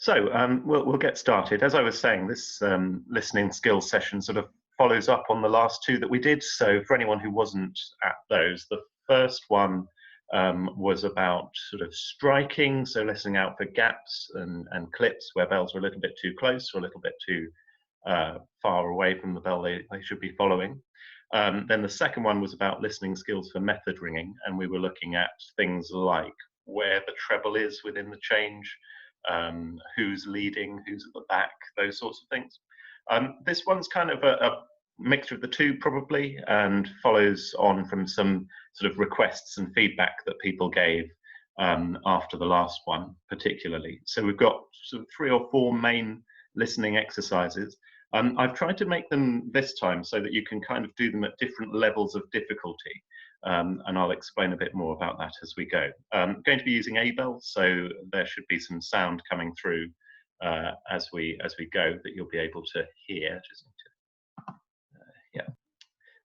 We'll get started. As I was saying, this listening skills session sort of follows up on the last two that we did. So for anyone who wasn't at those, the first one was about sort of striking, so listening out for gaps and clips where bells are a little bit too close or a little bit too far away from the bell they should be following. Then the second one was about listening skills for method ringing, and we were looking at things like where the treble is within the change, who's leading, who's at the back, those sorts of things. This one's kind of a mixture of the two probably, and follows on from some sort of requests and feedback that people gave after the last one particularly. So we've got sort of 3 or 4 main listening exercises. I've tried to make them this time so that you can kind of do them at different levels of difficulty. And I'll explain a bit more about that as we go. I'm going to be using Abel, so there should be some sound coming through as we go that you'll be able to hear. Just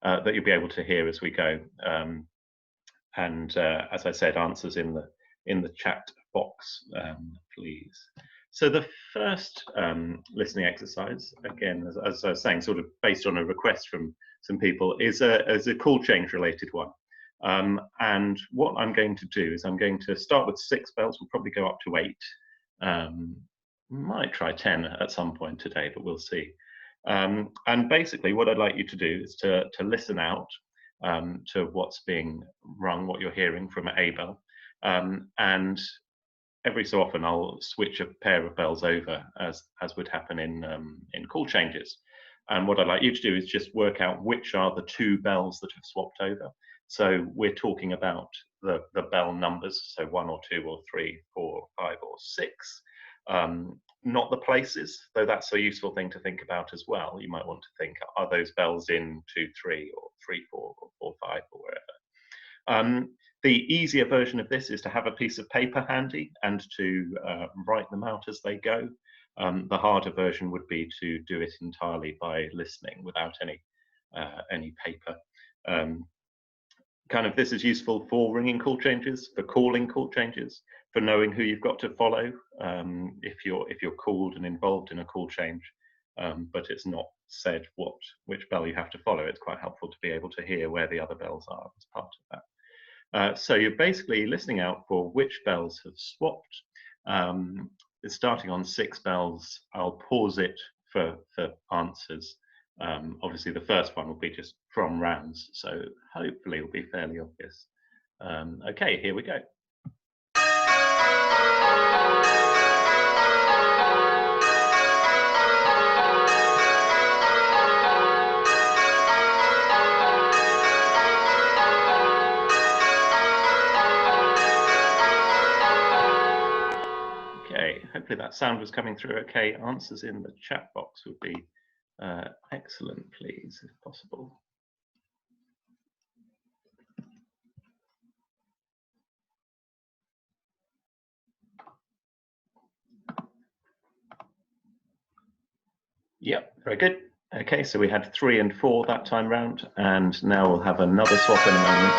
that you'll be able to hear as we go. As I said, answers in the chat box, please. So the first listening exercise, again, as I was saying, sort of based on a request from some people, is a call change related one. And what I'm going to do is I'm going to start with 6 bells. We'll probably go up to 8. Might try 10 at some point today, but we'll see. And basically what I'd like you to do is to listen out to what's being rung, what you're hearing from Abel. And every so often I'll switch a pair of bells over as would happen in call changes. And what I'd like you to do is just work out which are the 2 bells that have swapped over. So we're talking about the bell numbers, so 1 or 2 or 3, 4, 5 or 6. Not the places, though that's a useful thing to think about as well. You might want to think, are those bells in 2, 3 or 3, 4 or 4, 5 or wherever. The easier version of this is to have a piece of paper handy and to write them out as they go. The harder version would be to do it entirely by listening without any paper. Kind of this is useful for ringing call changes, for calling call changes, for knowing who you've got to follow if you're called and involved in a call change, but it's not said which bell you have to follow. It's quite helpful to be able to hear where the other bells are as part of that. So you're basically listening out for which bells have swapped. Starting on 6 bells, I'll pause it for answers. Obviously the first one will be just from rounds, so hopefully it'll be fairly obvious. Okay, here we go. Okay, hopefully that sound was coming through okay. Answers in the chat box would be excellent, please, if possible. Yep, very good. Okay, so we had 3 and 4 that time round, and now we'll have another swap in a moment.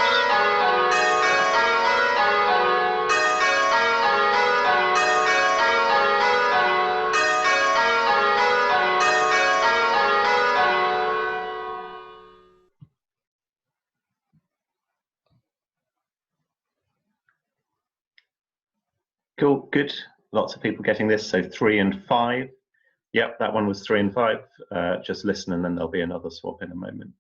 Cool, good. Lots of people getting this. So 3 and 5. Yep, that one was 3 and 5. Just listen and then there'll be another swap in a moment.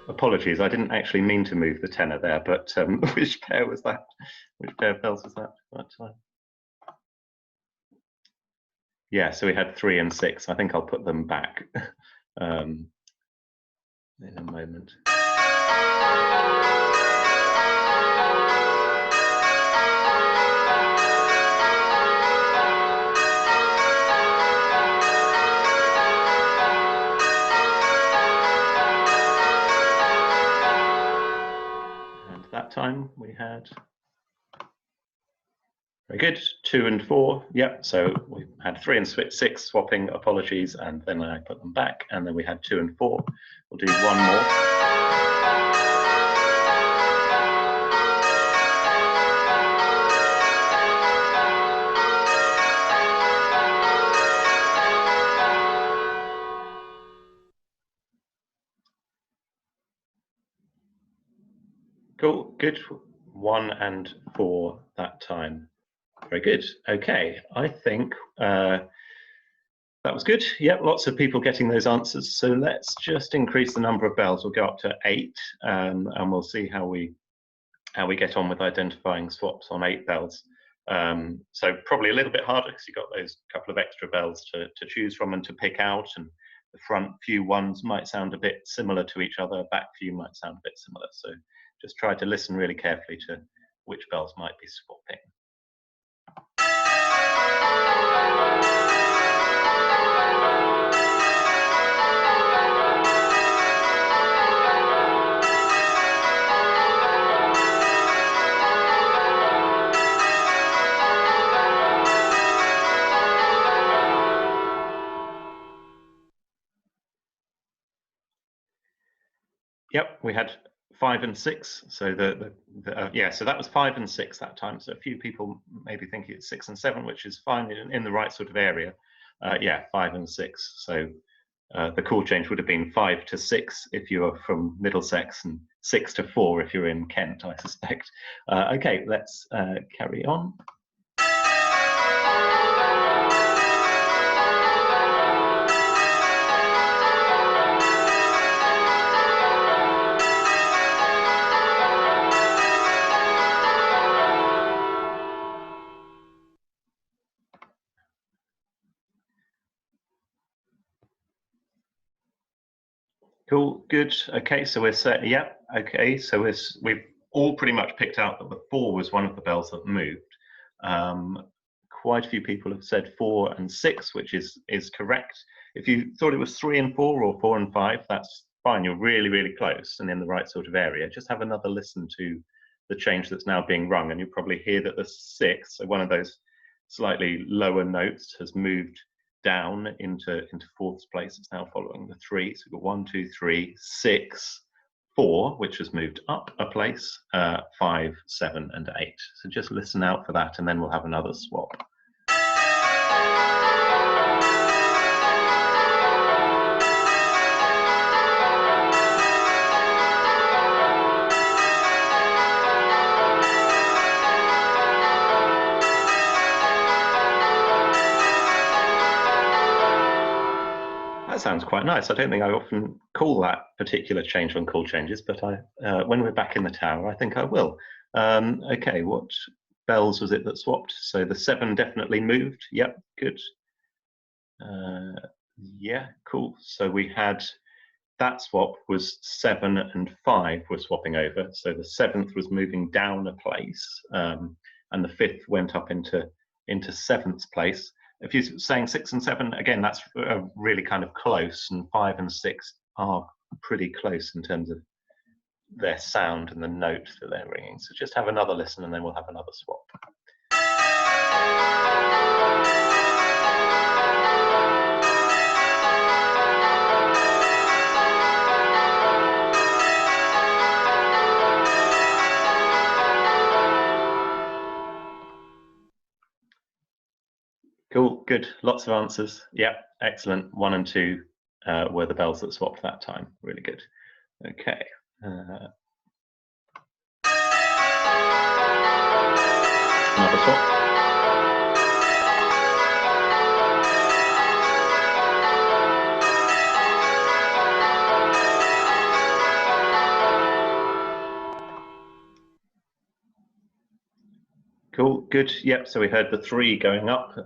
Apologies, I didn't actually mean to move the tenor there, but which pair was that? Which pair of bells was that at that time? Yeah, so we had 3 and 6. I think I'll put them back in a moment. And that time we had Very good. 2 and 4. Yep. So we had 3 and 6 swapping. Apologies, and then I put them back, and then we had 2 and 4. We'll do one more. Cool. Good. 1 and 4 that time. Very good. Okay. I think that was good. Yep, lots of people getting those answers. So let's just increase the number of bells. We'll go up to 8, and we'll see how we get on with identifying swaps on 8 bells. So probably a little bit harder because you've got those couple of extra bells to choose from and to pick out, and the front few ones might sound a bit similar to each other, back few might sound a bit similar. So just try to listen really carefully to which bells might be swapping. Yep, we had 5 and 6. So so that was 5 and 6 that time. So a few people maybe think it's 6 and 7, which is fine in the right sort of area. Yeah, 5 and 6. So the chord change would have been 5 to 6 if you are from Middlesex, and 6 to 4 if you're in Kent, I suspect. Okay, let's carry on. Cool, good. Okay, so we're set. Yeah, okay, so we've all pretty much picked out that the 4 was one of the bells that moved. Quite a few people have said 4 and 6, which is correct. If you thought it was 3 and 4 or 4 and 5, that's fine. You're really, really close and in the right sort of area. Just have another listen to the change that's now being rung, and you'll probably hear that the 6, so one of those slightly lower notes, has moved down into 4th place. It's now following the 3. So we've got 1, 2, 3, 6, 4, which has moved up a place, 5, 7, and 8. So just listen out for that, and then we'll have another swap. That sounds quite nice. I don't think I often call that particular change on chord changes, but when we're back in the tower, I think I will. Okay, what bells was it that swapped? So the 7 definitely moved. Yep, good. Yeah, cool. So we had that swap was 7 and 5 were swapping over. So the 7th was moving down a place, and the 5th went up into 7th place. If you're saying 6 and 7, again, that's really kind of close, and 5 and 6 are pretty close in terms of their sound and the note that they're ringing. So just have another listen, and then we'll have another swap. Cool, good, lots of answers. Yeah, excellent. 1 and 2 were the bells that swapped that time. Really good. Okay. Another swap. Cool, good. Yep, so we heard the 3 going up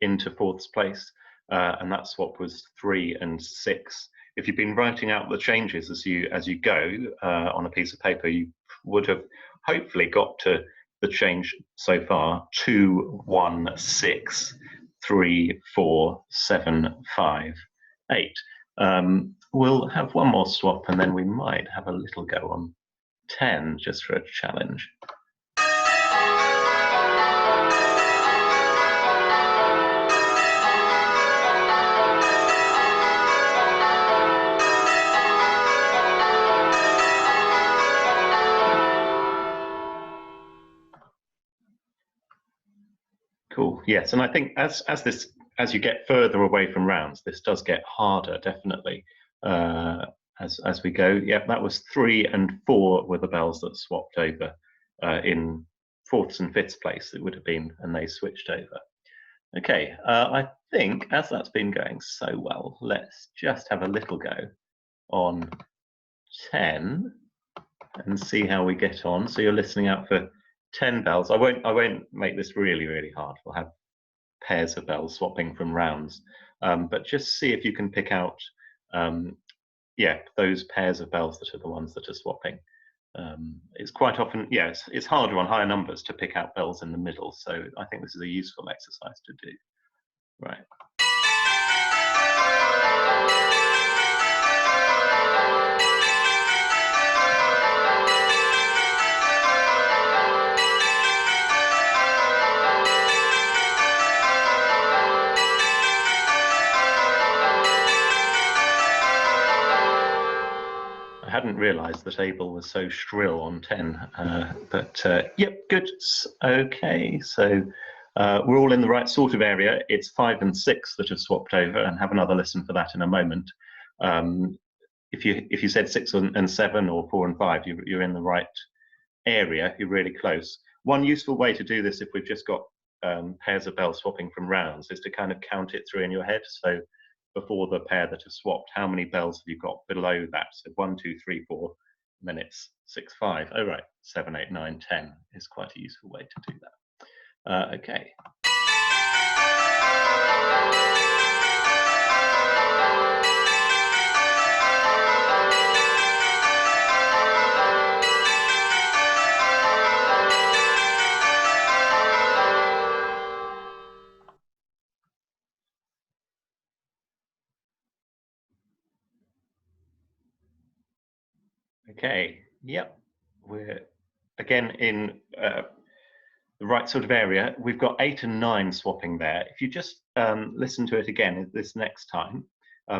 into 4th place, and that swap was 3 and 6. If you've been writing out the changes as you go on a piece of paper, you would have hopefully got to the change so far: 2, 1, 6, 3, 4, 7, 5, 8. We'll have one more swap, and then we might have a little go on 10 just for a challenge. Yes, and I think as you get further away from rounds, this does get harder, definitely. As we go, yeah, that was 3 and 4 were the bells that swapped over in fourths and fifths place. It would have been, and they switched over. Okay, I think as that's been going so well, let's just have a little go on 10 and see how we get on. So you're listening out for 10 bells. I won't make this really hard. We'll have pairs of bells swapping from rounds, but just see if you can pick out yeah, those pairs of bells that are the ones that are swapping. It's quite often, yes, it's harder on higher numbers to pick out bells in the middle, so I think this is a useful exercise to do. Right. I hadn't realised that Abel was so shrill on 10, but yep, good. Okay, so we're all in the right sort of area. It's 5 and 6 that have swapped over, and have another listen for that in a moment. If you said 6 and 7 or 4 and 5, you're in the right area. You're really close. One useful way to do this, if we've just got pairs of bells swapping from rounds, is to kind of count it through in your head. So before the pair that have swapped, how many bells have you got below that? So 1, 2, 3, 4, and then it's 6, 5. Oh, right, 7, 8, 9, 10 is quite a useful way to do that. Okay. Okay, yep, we're again in the right sort of area. We've got 8 and 9 swapping there. If you just listen to it again this next time,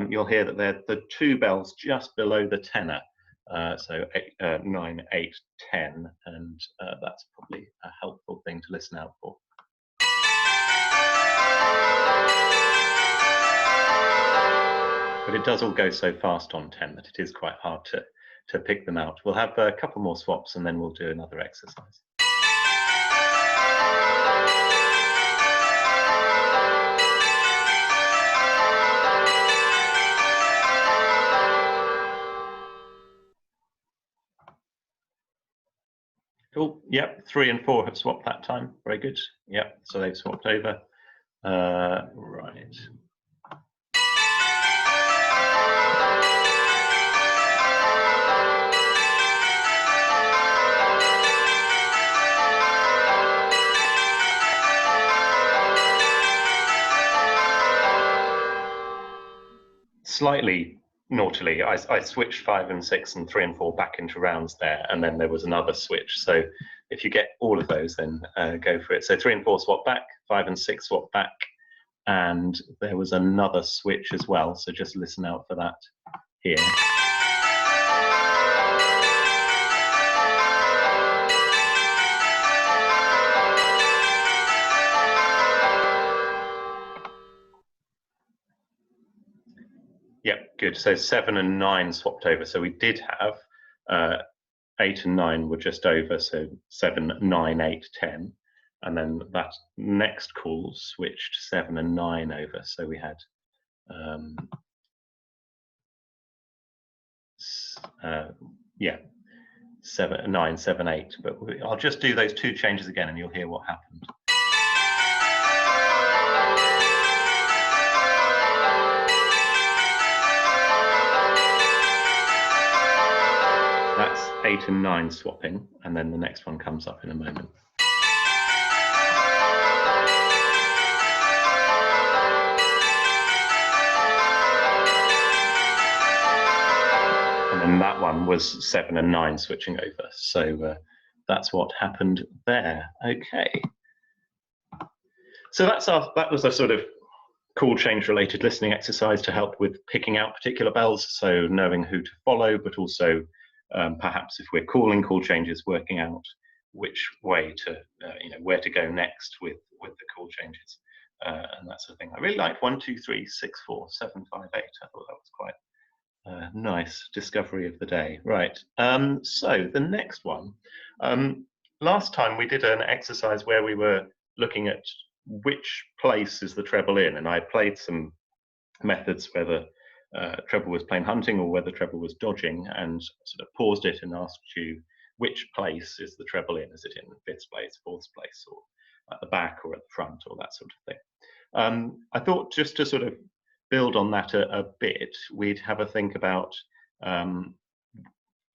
you'll hear that they're the 2 bells just below the tenor. So 9, 8, 10, and that's probably a helpful thing to listen out for. But it does all go so fast on 10 that it is quite hard to pick them out. We'll have a couple more swaps and then we'll do another exercise. Cool. Yep, 3 and 4 have swapped that time. Very good. Yep, so they've swapped over. Right. Slightly naughtily, I switched 5 and 6 and 3 and 4 back into rounds there, and then there was another switch. So if you get all of those, then go for it. So 3 and 4 swap back, 5 and 6 swap back, and there was another switch as well. So just listen out for that here. Yep, good. So 7 and 9 swapped over. So we did have 8 and 9 were just over. So 7, 9, 8, 10. And then that next call switched 7 and 9 over. So we had yeah, 7, 9, 7, 8. But I'll just do those 2 changes again and you'll hear what happened. That's 8 and 9 swapping, and then the next one comes up in a moment. And then that one was 7 and 9 switching over. So that's what happened there. Okay. So that was a sort of call change related listening exercise to help with picking out particular bells. So knowing who to follow, but also perhaps if we're calling call changes, working out which way to, where to go next with the chord changes and that sort of thing. I really liked 1, 2, 3, 6, 4, 7, 5, 8. I thought that was quite nice discovery of the day. Right. So the next one. Last time we did an exercise where we were looking at which place is the treble in, and I played some methods where the treble was plain hunting or whether treble was dodging, and sort of paused it and asked you which place is the treble in. Is it in fifth place, fourth place, or at the back or at the front, or that sort of thing. I thought just to sort of build on that a bit, we'd have a think about,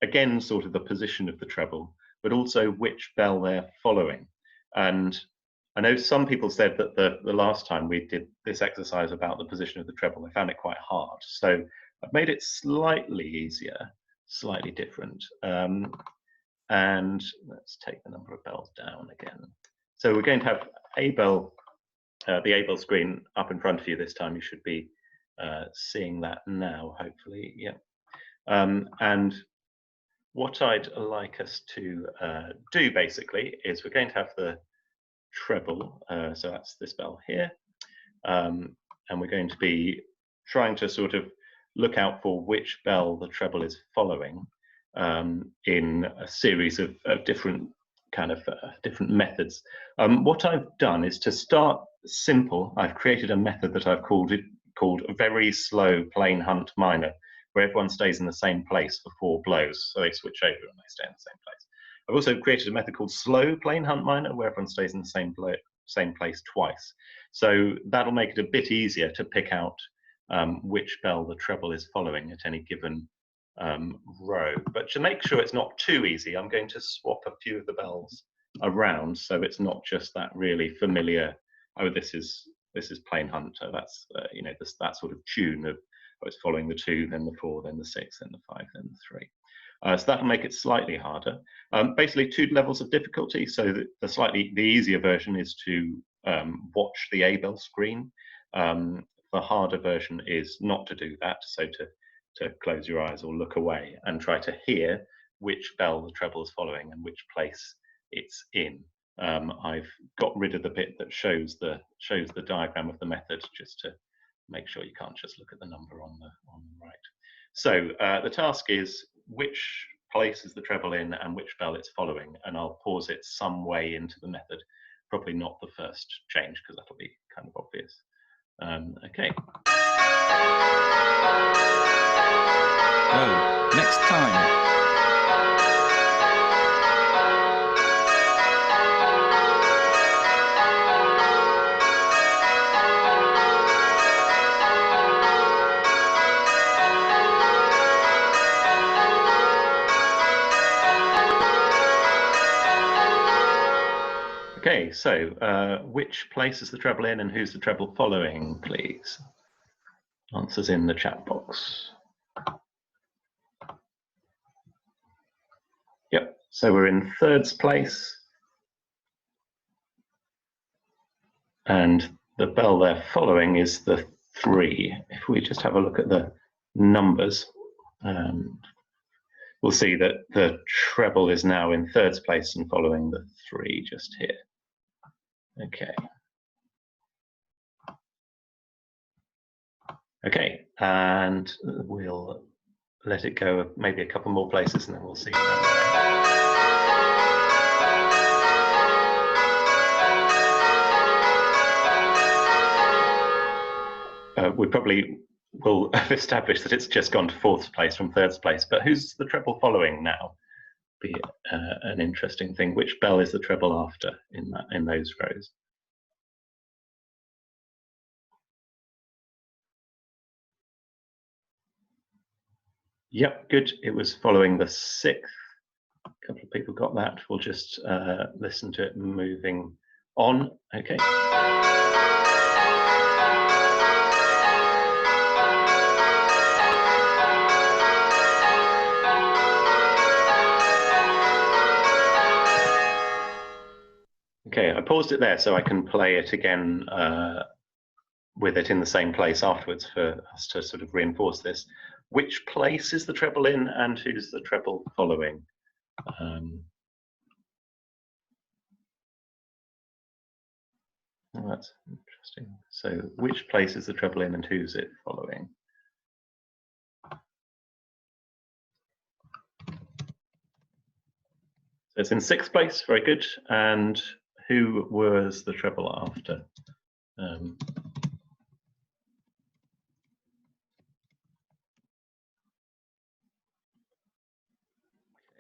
again, sort of the position of the treble, but also which bell they're following. And I know some people said that the last time we did this exercise about the position of the treble, they found it quite hard. So I've made it slightly easier, slightly different. And let's take the number of bells down again. So we're going to have Abel, the Abel screen up in front of you this time. You should be seeing that now, hopefully. Yeah. And what I'd like us to do basically is we're going to have the treble, so that's this bell here, and we're going to be trying to sort of look out for which bell the treble is following in a series of different kind of different methods. What I've done is, to start simple, I've created a method that I've called very slow plain hunt minor, where everyone stays in the same place for 4 blows, so they switch over and they stay in the same place. I've also created a method called slow plain hunt minor, where everyone stays in the same place twice. So that'll make it a bit easier to pick out which bell the treble is following at any given row. But to make sure it's not too easy, I'm going to swap a few of the bells around, so it's not just that really familiar, oh, this is plain hunter, that's that sort of tune of, oh, it's following the 2, then the 4, then the 6, then the 5, then the 3. So that'll make it slightly harder. Basically 2 levels of difficulty. So the easier version is to watch the Abel screen. The harder version is not to do that, so to close your eyes or look away and try to hear which bell the treble is following and which place it's in. I've got rid of the bit that shows the diagram of the method, just to make sure you can't just look at the number on the right. So the task is which place is the treble in and which bell it's following, and I'll pause it some way into the method, probably not the first change because that'll be kind of obvious. Okay. Oh, next time. Okay, so which place is the treble in and who's the treble following, please? Answers in the chat box. Yep, so we're in thirds place. And the bell they're following is the 3. If we just have a look at the numbers, we'll see that the treble is now in thirds place and following the 3 just here. Okay. Okay, and we'll let it go maybe a couple more places and then we'll see. We probably will have established that it's just gone to 4th place from 3rd place, but who's the treble following now? Be an interesting thing. Which bell is the treble after in those rows? Yep, good. It was following the 6th. A couple of people got that. We'll just listen to it moving on. Okay. Okay, I paused it there so I can play it again with it in the same place afterwards for us to sort of reinforce this. Which place is the treble in and who's the treble following? Oh, that's interesting. So which place is the treble in and who's it following? So it's in sixth place, very good. And who was the treble after?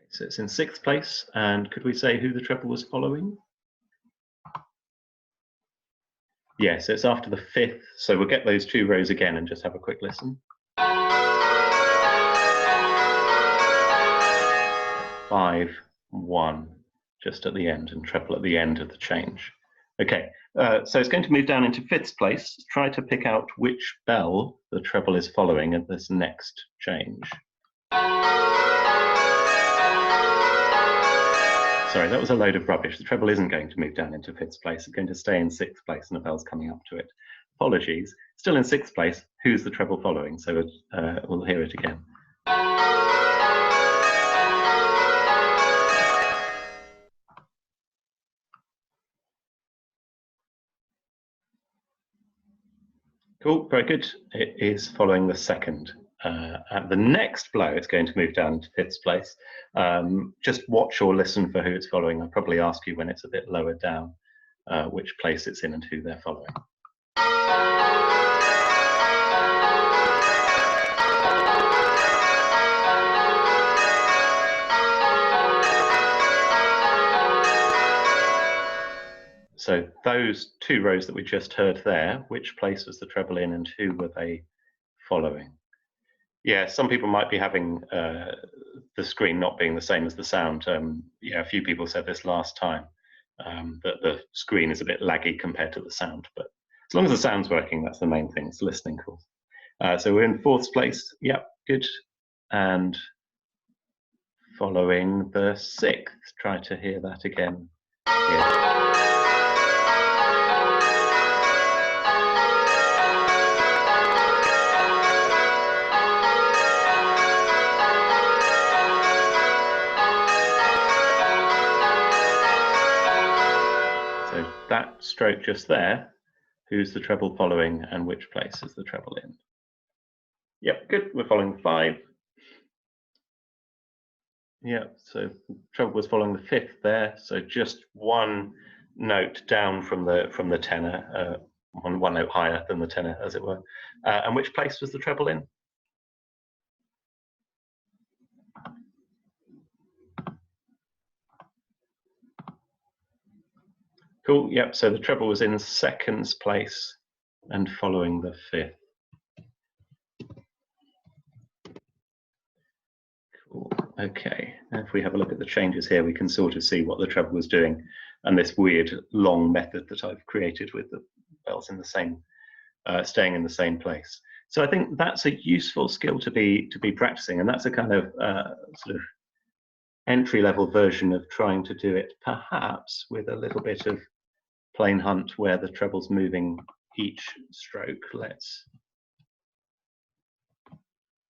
So it's in sixth place, and could we say who the treble was following? Yes, it's after the fifth, so we'll get those two rows again and just have a quick listen. 5, 1, just at the end, and treble at the end of the change. Okay, so it's going to move down into fifth place. Try to pick out which bell the treble is following at this next change. Sorry, that was a load of rubbish. The treble isn't going to move down into fifth place. It's going to stay in sixth place, and a bell's coming up to it. Apologies. Still in sixth place. Who's the treble following? So we'll hear it again. Cool, very good. It is following the second. At the next blow, it's going to move down to fifth place. Just watch or listen for who it's following. I'll probably ask you when it's a bit lower down which place it's in and who they're following. So those two rows that we just heard there, which place was the treble in and who were they following? Yeah, some people might be having the screen not being the same as the sound. Yeah, a few people said this last time, that the screen is a bit laggy compared to the sound, but as long as the sound's working, that's the main thing. It's listening cool. So we're in fourth place. Yep, good. And following the sixth, try to hear that again. Yeah. So that stroke just there, who's the treble following and which place is the treble in? Yep, good. We're following 5. Yeah, so treble was following the fifth there. So just one note down from the tenor, one note higher than the tenor, as it were. And which place was the treble in? Cool. Yep. So the treble was in second place and following the fifth. Cool. Okay. Now if we have a look at the changes here, we can sort of see what the treble was doing, and this weird long method that I've created with the bells in the same, staying in the same place. So I think that's a useful skill to be practicing, and that's a kind of sort of entry-level version of trying to do it, perhaps with a little bit of plain hunt where the treble's moving each stroke. Let's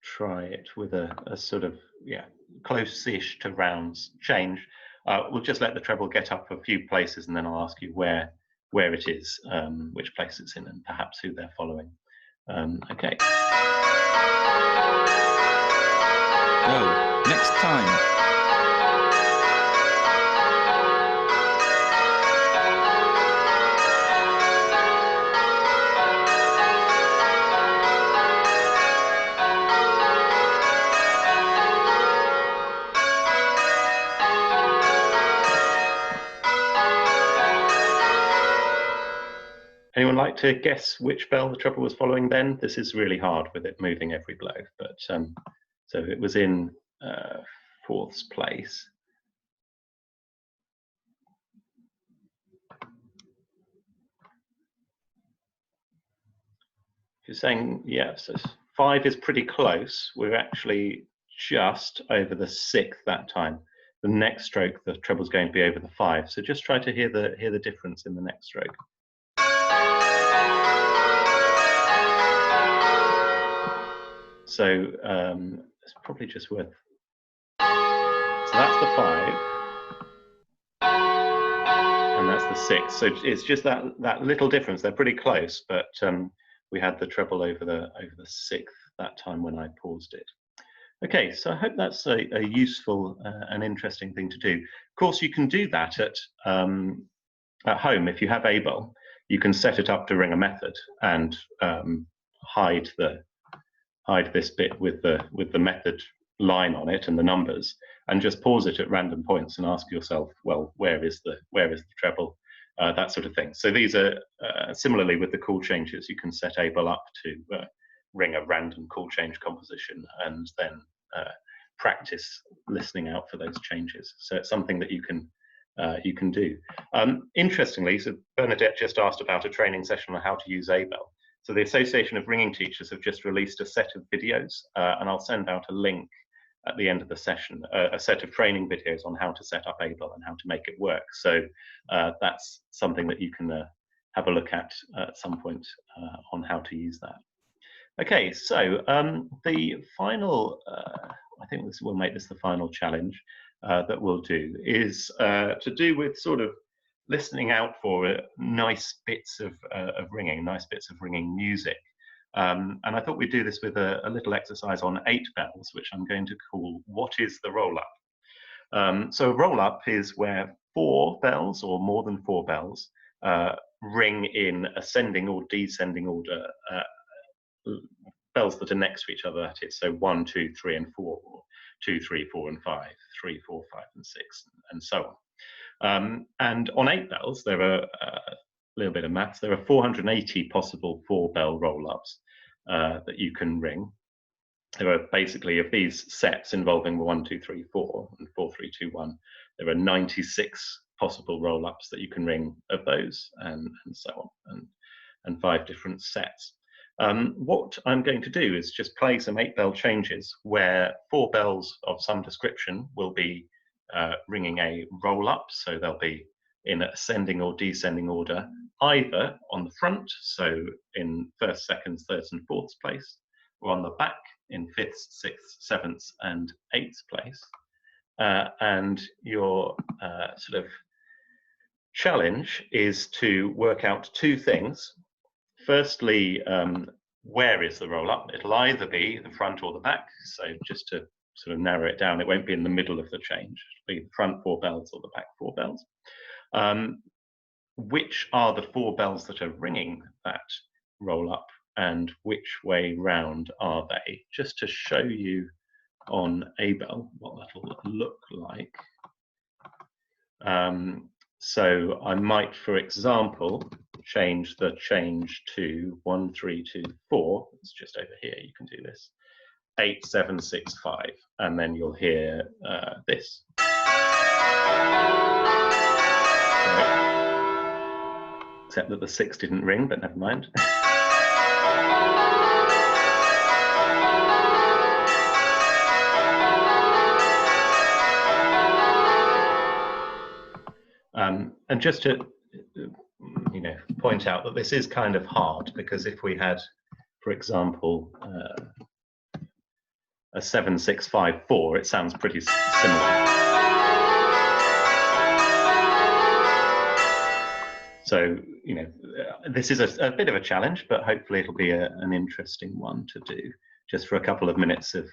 try it with a sort of, yeah, close-ish to rounds change. We'll just let the treble get up a few places, and then I'll ask you where it is, which place it's in, and perhaps who they're following. Okay. No, next time. Anyone like to guess which bell the treble was following then? This is really hard with it moving every blow, but so it was in fourth place. If you're saying, yeah, so 5 is pretty close. We're actually just over the 6th that time. The next stroke, the treble's going to be over the 5. So just try to hear the difference in the next stroke. So it's probably just worth. So that's the 5, and that's it's the 6. So it's just that little difference. They're pretty close, but we had the treble over the 6th that time when I paused it. Okay, so I hope that's a useful and interesting thing to do. Of course, you can do that at home. If you have Abel, you can set it up to ring a method and hide this bit with the method line on it and the numbers, and just pause it at random points and ask yourself, well, where is the treble, that sort of thing. So these are similarly with the call changes. You can set Abel up to ring a random call change composition and then practice listening out for those changes. So it's something that you can do. Interestingly, so Bernadette just asked about a training session on how to use Abel. So the Association of Ringing Teachers have just released a set of videos, and I'll send out a link at the end of the session, a set of training videos on how to set up Abel and how to make it work. So that's something that you can have a look at some point on how to use that. Okay, so the final, I think this will make this the final challenge that we'll do, is to do with sort of listening out for nice bits of ringing, nice bits of ringing music. And I thought we'd do this with a little exercise on 8 bells, which I'm going to call What is the Roll-Up? So a roll-up is where 4 bells or more than 4 bells ring in ascending or descending order, bells that are next to each other, that is. So 1, 2, 3, and 4, or 2, 3, 4, and 5, 3, 4, 5, and 6, and so on. And on 8 bells, there are a little bit of maths. There are 480 possible 4-bell roll-ups that you can ring. There are basically, of these sets involving 1, 2, 3, 4, and 4, 3, 2, 1, there are 96 possible roll-ups that you can ring of those, and so on, and 5 different sets. What I'm going to do is just play some 8-bell changes where 4 bells of some description will be ringing a roll-up, so they'll be in ascending or descending order, either on the front, so in 1st, 2nd, 3rd, and 4th place, or on the back in 5th, 6th, 7th, and 8th place. And your sort of challenge is to work out 2 things. Firstly, where is the roll-up? It'll either be the front or the back. So just to sort of narrow it down, it won't be in the middle of the change. It'll be the front 4 bells or the back 4 bells. Which are the 4 bells that are ringing that roll-up, and which way round are they? Just to show you on Abel what that'll look like. So I might, for example, change the change to 1, 3, 2, 4. It's just over here. You can do this. 8, 7, 6, 5, and then you'll hear this. Except that the 6 didn't ring, but never mind. And just to point out that this is kind of hard, because if we had, for example, a 7, 6, 5, 4, it sounds pretty similar. So, this is a bit of a challenge, but hopefully it'll be an interesting one to do just for a couple of minutes of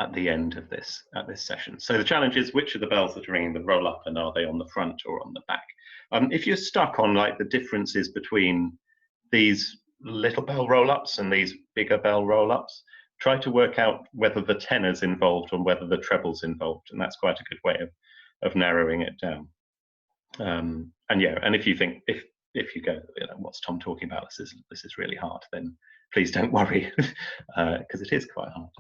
at the end of this session. So the challenge is, which of the bells that are ringing the roll up, and are they on the front or on the back? If you're stuck on like the differences between these little bell roll-ups and these bigger bell roll-ups, try to work out whether the tenor's involved or whether the treble's involved, and that's quite a good way of narrowing it down. And yeah, and if you think, if you go, what's Tom talking about? This is really hard, then please don't worry, because it is quite hard.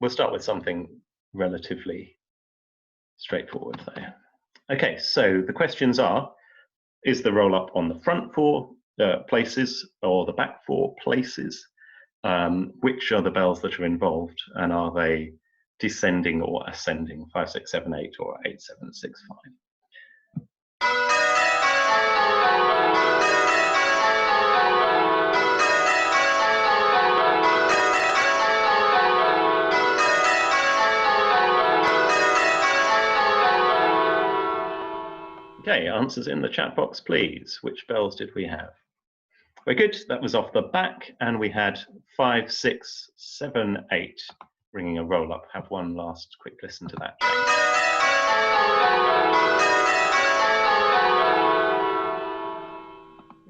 We'll start with something relatively straightforward there. Okay, so the questions are, is the roll up on the front 4 places or the back 4 places? Which are the bells that are involved, and are they descending or ascending, 5, 6, 7, 8, or 8, 7, 6, 5? Okay, answers in the chat box, please. Which bells did we have? Very good. That was off the back, and we had 5, 6, 7, 8 ringing a roll up. Have one last quick listen to that change.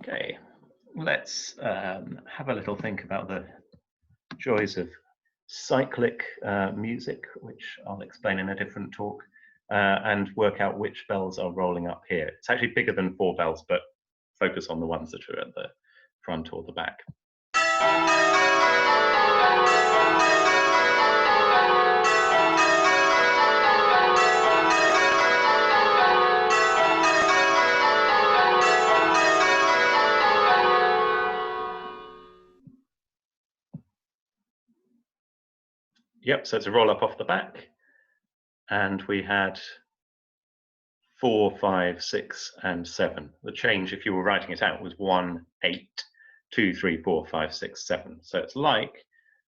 Okay, let's have a little think about the joys of cyclic music, which I'll explain in a different talk, and work out which bells are rolling up here. It's actually bigger than 4 bells, but focus on the ones that are at the front or the back. Yep, so it's a roll up off the back, and we had 4, 5, 6, and 7. The change, if you were writing it out, was 1, 8, 2, 3, 4, 5, 6, 7. So it's like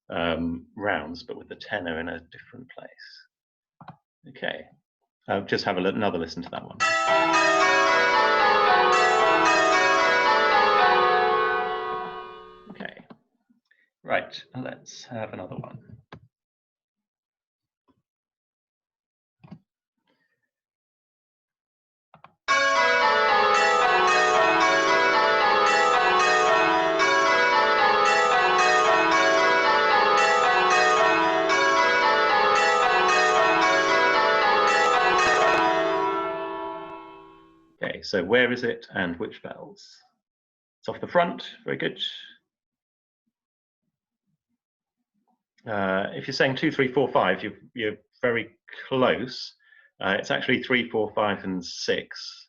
rounds, but with the tenor in a different place. Okay, just have another listen to that one. Okay, right, let's have another one. Okay, so where is it and which bells? It's off the front, very good. If you're saying 2, 3, 4, 5, you're very close. It's actually 3, 4, 5, and 6.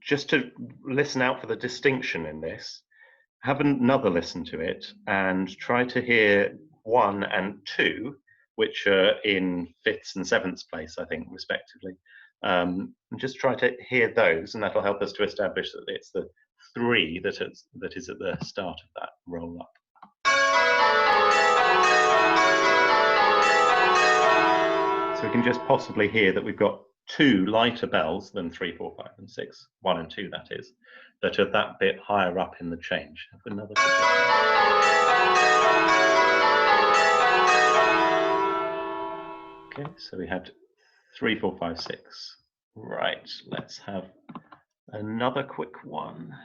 Just to listen out for the distinction in this, have another listen to it and try to hear 1 and 2, which are in 5th and 7th place, I think, respectively. And just try to hear those, and that'll help us to establish that it's the 3 that is at the start of that roll up. So we can just possibly hear that we've got 2 lighter bells than 3, 4, 5, and 6, 1 and 2 that is, that are that bit higher up in the change. Have another okay, so we had 3, 4, 5, 6. Right, let's have another quick one.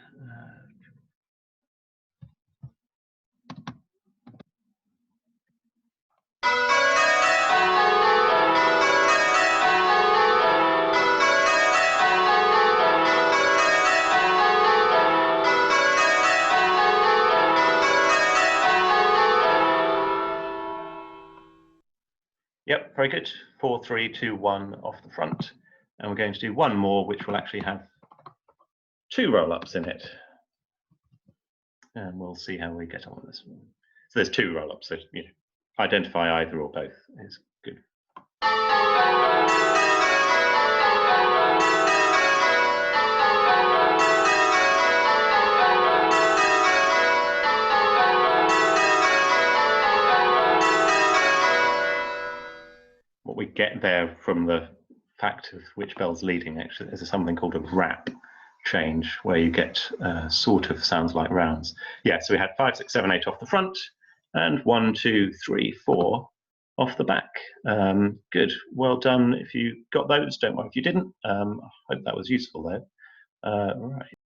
Yep, very good. 4, 3, 2, 1 off the front. And we're going to do one more, which will actually have 2 roll-ups in it. And we'll see how we get on with this one. So there's 2 roll-ups, so identify either or both is good. What we get there from the fact of which bell's leading actually is something called a rap change, where you get sort of sounds like rounds. Yeah, so we had 5, 6, 7, 8 off the front, and 1, 2, 3, 4 off the back. Good, well done if you got those. Don't worry if you didn't. I hope that was useful though. Right.